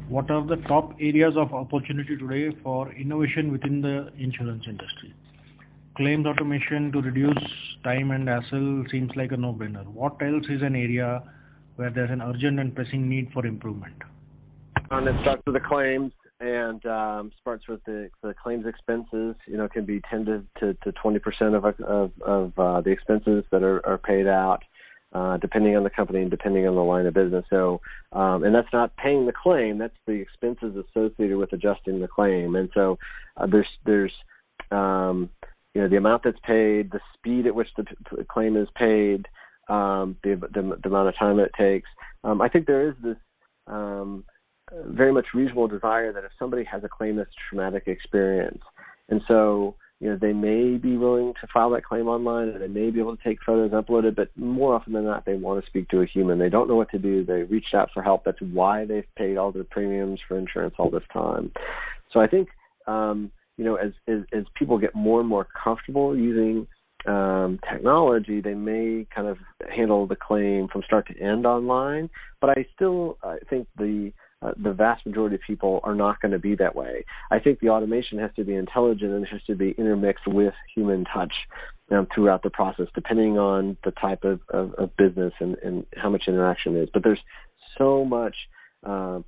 What are the top areas of opportunity today for innovation within the insurance industry? Claims automation to reduce time and hassle seems like a no-brainer. What else is an area where there's an urgent and pressing need for improvement? And it starts with the claims and starts with the claims expenses. Can be 10 to 20% of the expenses that are paid out, depending on the company and depending on the line of business. So, and that's not paying the claim; that's the expenses associated with adjusting the claim. And so, there's the amount that's paid, the speed at which the claim is paid, the amount of time it takes. I think there is this very much reasonable desire that if somebody has a claim that's a traumatic experience, and so they may be willing to file that claim online, and they may be able to take photos, upload it, but more often than not, they want to speak to a human. They don't know what to do. They reached out for help. That's why they've paid all their premiums for insurance all this time. So I think as people get more and more comfortable using technology, they may kind of handle the claim from start to end online. But I think the vast majority of people are not going to be that way. I think the automation has to be intelligent and has to be intermixed with human touch throughout the process, depending on the type of business and how much interaction is. But there's so much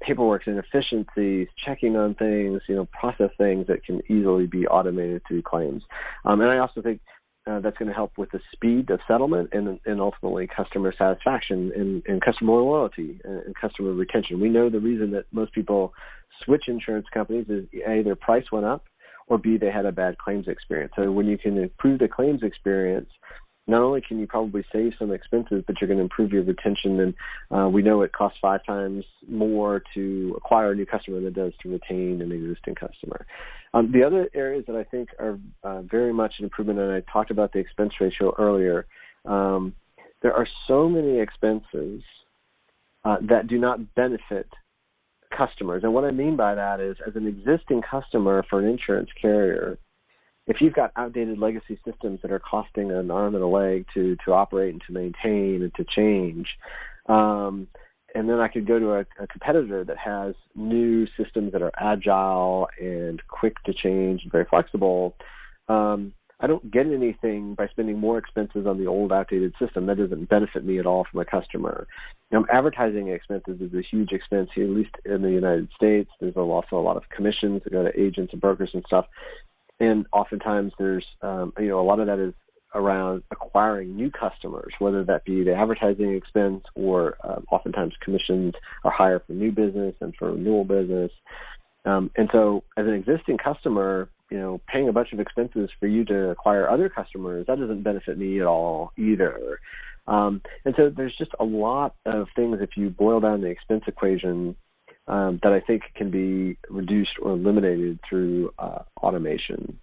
paperwork and inefficiencies, checking on things, process things that can easily be automated through claims. And I also think that's going to help with the speed of settlement and ultimately customer satisfaction and customer loyalty and customer retention. We know the reason that most people switch insurance companies is A, their price went up, or B, they had a bad claims experience. So when you can improve the claims experience, not only can you probably save some expenses, but you're going to improve your retention. And we know it costs 5 times more to acquire a new customer than it does to retain an existing customer. The other areas that I think are very much an improvement, and I talked about the expense ratio earlier, there are so many expenses that do not benefit customers. And what I mean by that is, as an existing customer for an insurance carrier, if you've got outdated legacy systems that are costing an arm and a leg to operate and to maintain and to change, and then I could go to a competitor that has new systems that are agile and quick to change and very flexible, I don't get anything by spending more expenses on the old outdated system. That doesn't benefit me at all from a customer. Advertising expenses is a huge expense here, at least in the United States. There's also a lot of commissions that go to agents and brokers and stuff. And oftentimes there's, a lot of that is around acquiring new customers, whether that be the advertising expense or oftentimes commissions are higher for new business and for renewal business. And so as an existing customer, paying a bunch of expenses for you to acquire other customers, that doesn't benefit me at all either. And so there's just a lot of things, if you boil down the expense equation, that I think can be reduced or eliminated through automation.